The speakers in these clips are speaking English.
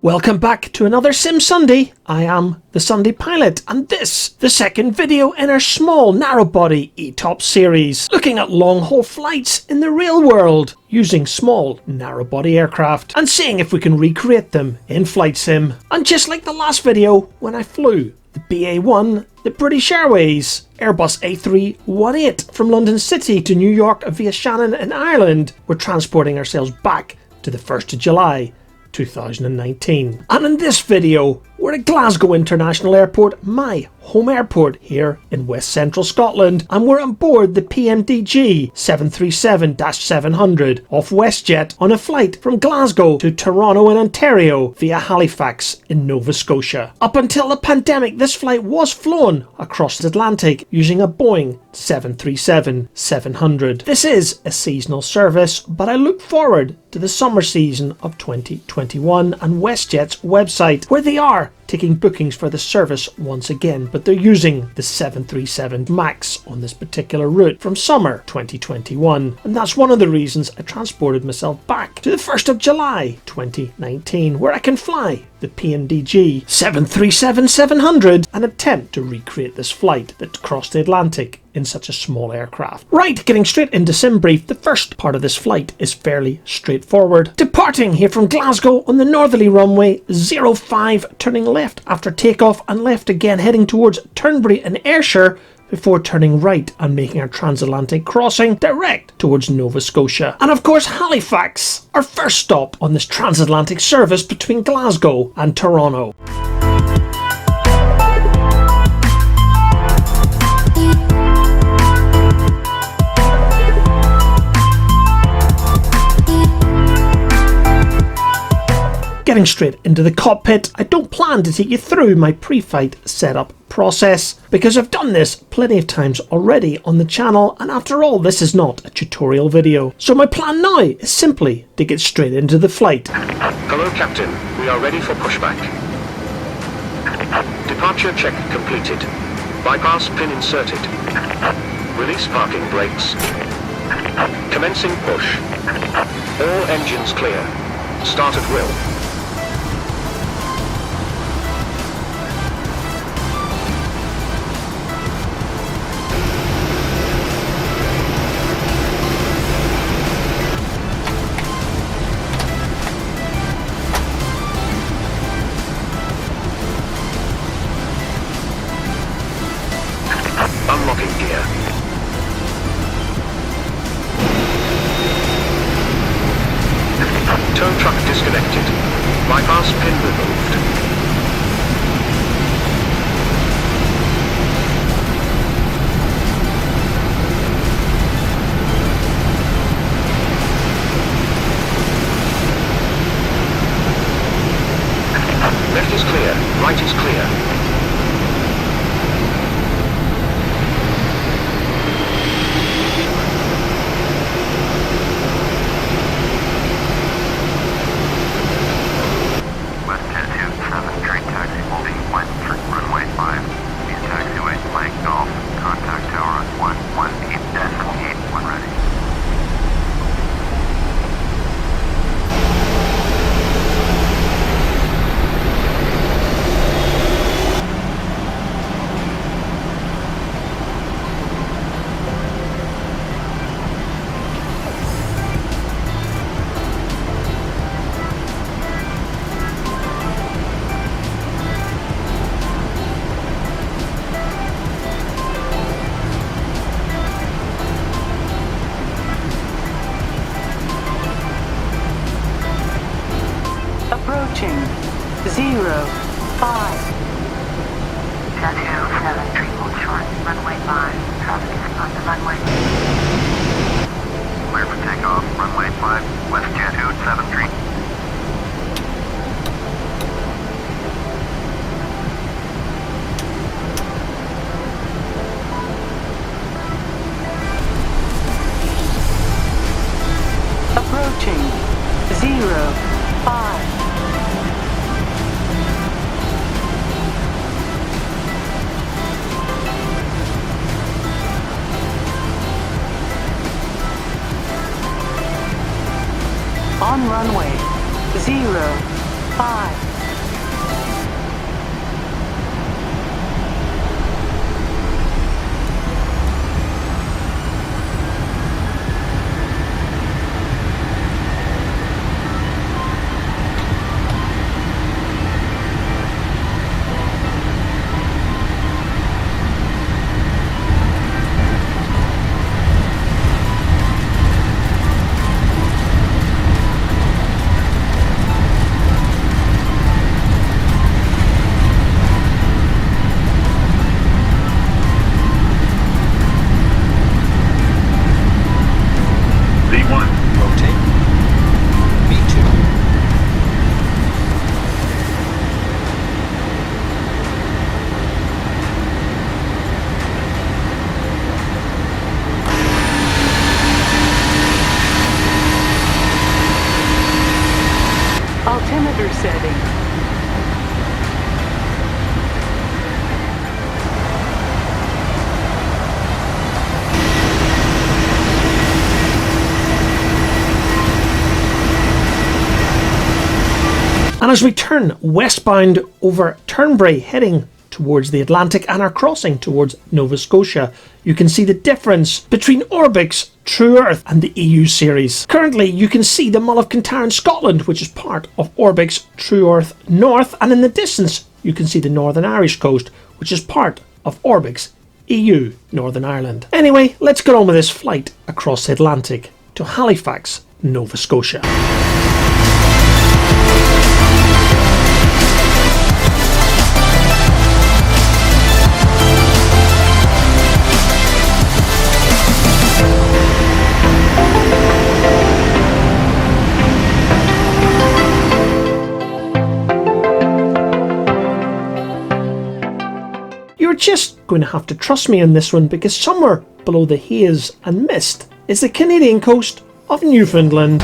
Welcome back to another Sim Sunday. I am the Sunday Pilot, and this, the second video in our small narrow-body ETOP series, looking at long-haul flights in the real world, using small narrow-body aircraft, and seeing if we can recreate them in Flight Sim. And just like the last video, when I flew the BA-1, the British Airways Airbus A318 from London City to New York via Shannon in Ireland, we're transporting ourselves back to the 1st of July 2019. And in this video, we're at Glasgow International Airport, my home airport here in West Central Scotland, and we're on board the PMDG 737-700 off WesJet on a flight from Glasgow to Toronto in Ontario via Halifax in Nova Scotia. Up until the pandemic, this flight was flown across the Atlantic using a Boeing 737-700. This is a seasonal service, but I look forward to the summer season of 2021 and WesJet's website, where they are taking bookings for the service once again, but they're using the 737 MAX on this particular route from summer 2021, and that's one of the reasons I transported myself back to the 1st of July 2019, where I can fly the PMDG 737-700 and attempt to recreate this flight that crossed the Atlantic in such a small aircraft. Right, getting straight into sim brief, the first part of this flight is fairly straightforward. Departing here from Glasgow on the northerly runway 05, turning left after takeoff and left again, heading towards Turnberry and Ayrshire before turning right and making our transatlantic crossing direct towards Nova Scotia. And of course Halifax, our first stop on this transatlantic service between Glasgow and Toronto. Getting straight into the cockpit, I don't plan to take you through my pre-flight setup process because I've done this plenty of times already on the channel, and after all, this is not a tutorial video. So my plan now is simply to get straight into the flight. Hello Captain, we are ready for pushback. Departure check completed. Bypass pin inserted. Release parking brakes. Commencing push. All engines clear. Start at will. Unlocking gear. Tow truck disconnected. Bypass pin removed. Left is clear. Right is clear. Approaching 05. Tattoo 7 triple short, runway 5, traffic on the runway. Clear for takeoff, runway 5, WesJet 7 triple. Approaching 05. On runway 05. setting. And as we turn westbound over Turnberry heading towards the Atlantic and are crossing towards Nova Scotia, you can see the difference between Orbx, True Earth and the EU series. Currently you can see the Mull of Kintyre in Scotland, which is part of Orbx True Earth North, and in the distance you can see the Northern Irish coast, which is part of Orbx EU Northern Ireland. Anyway, let's get on with this flight across the Atlantic to Halifax, Nova Scotia. You're just going to have to trust me on this one, because somewhere below the haze and mist is the Canadian coast of Newfoundland.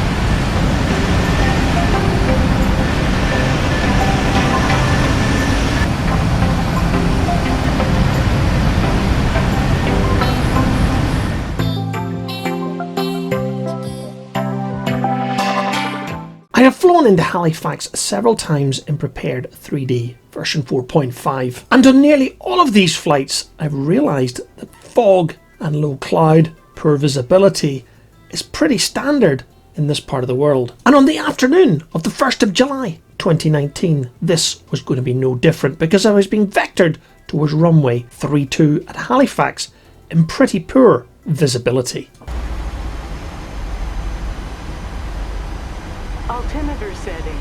I have flown into Halifax several times in prepared 3D version 4.5, and on nearly all of these flights I've realised that fog and low cloud, poor visibility is pretty standard in this part of the world. And on the afternoon of the 1st of July 2019, this was going to be no different, because I was being vectored towards runway 32 at Halifax in pretty poor visibility. Altimeter setting.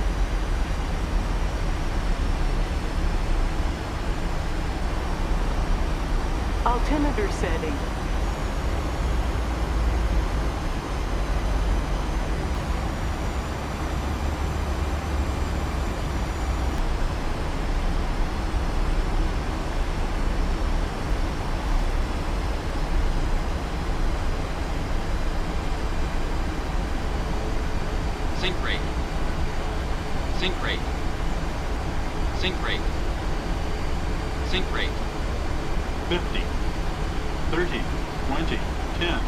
Altimeter setting. Sync rate. Sync rate. Sync rate. Sync rate. 50, 30, 20, 10.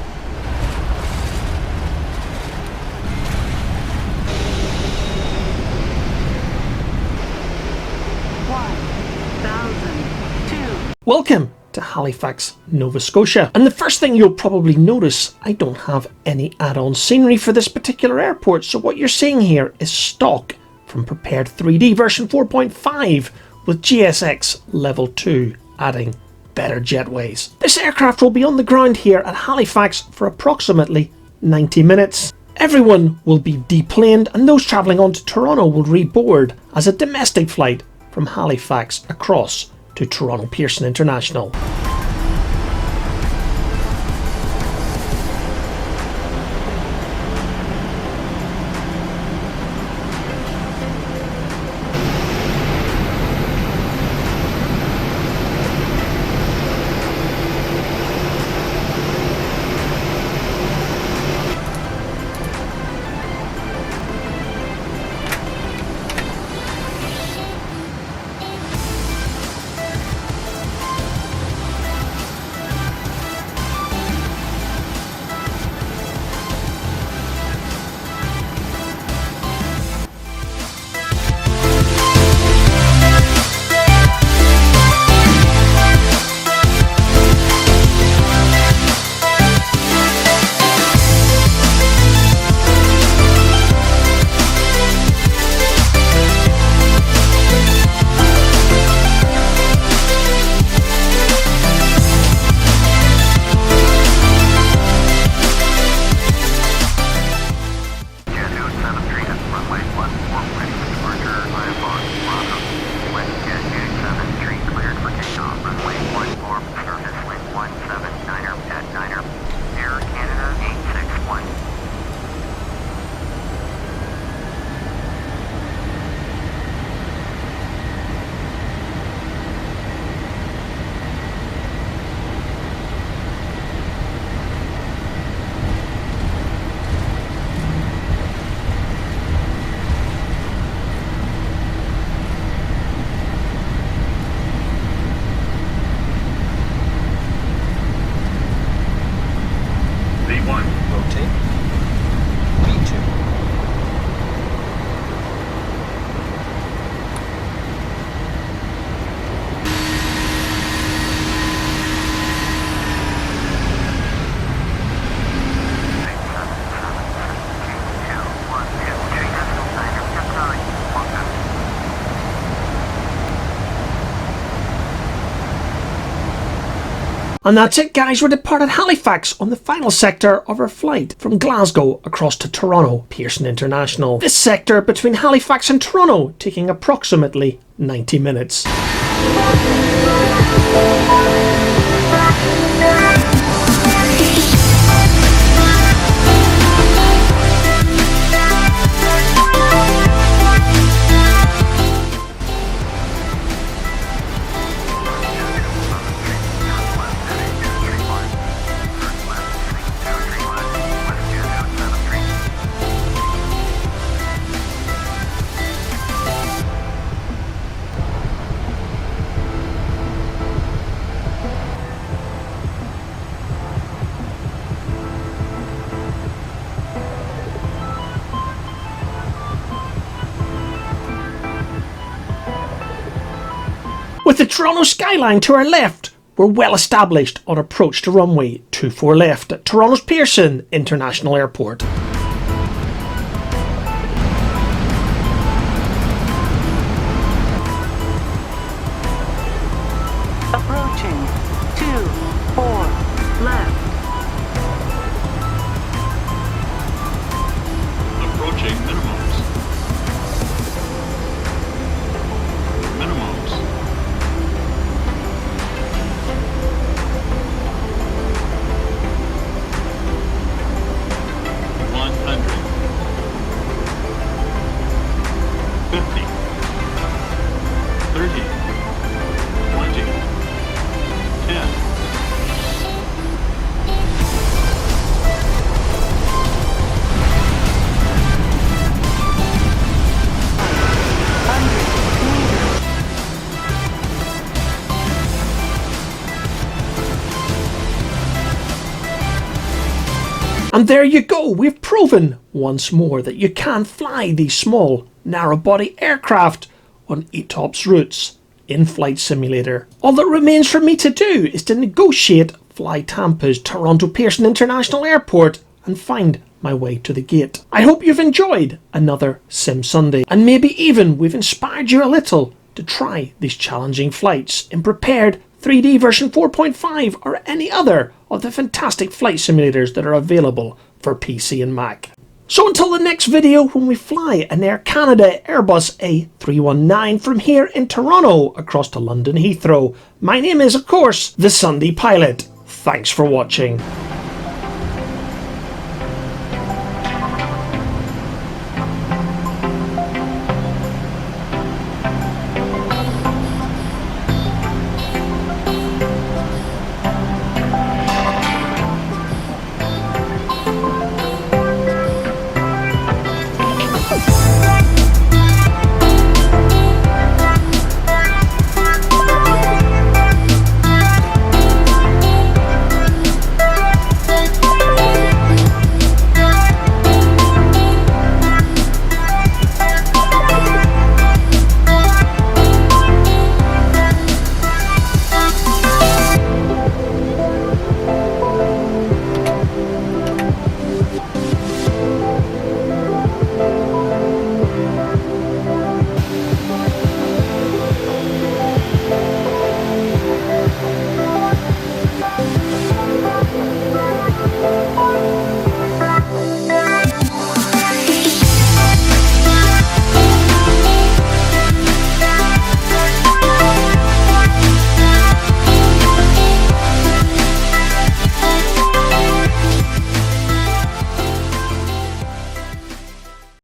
Welcome to Halifax, Nova Scotia. And the first thing you'll probably notice, I don't have any add-on scenery for this particular airport, so what you're seeing here is stock from prepared 3D version 4.5 with GSX Level-2 adding better jetways. This aircraft will be on the ground here at Halifax for approximately 90 minutes. Everyone will be deplaned, and those travelling on to Toronto will reboard as a domestic flight from Halifax across to Toronto Pearson International. 1. Rotate. V2. And that's it, guys. We're departed Halifax on the final sector of our flight from Glasgow across to Toronto Pearson International. This sector between Halifax and Toronto taking approximately 90 minutes. With the Toronto skyline to our left, we're well established on approach to runway 24 left at Toronto's Pearson International Airport. Approaching 24 left. Approaching minimums. Minimums. 100. 50. 30. 20. 10. And there you go, we've proven once more that you can fly these small, narrow-body aircraft on ETOPS routes in Flight Simulator. All that remains for me to do is to negotiate Fly Tampa's Toronto Pearson International Airport and find my way to the gate. I hope you've enjoyed another Sim Sunday, and maybe even we've inspired you a little to try these challenging flights in prepared 3D version 4.5 or any other of the fantastic flight simulators that are available for PC and Mac. So until the next video when we fly an Air Canada Airbus A319 from here in Toronto across to London Heathrow, my name is of course the Sunday Pilot. Thanks for watching.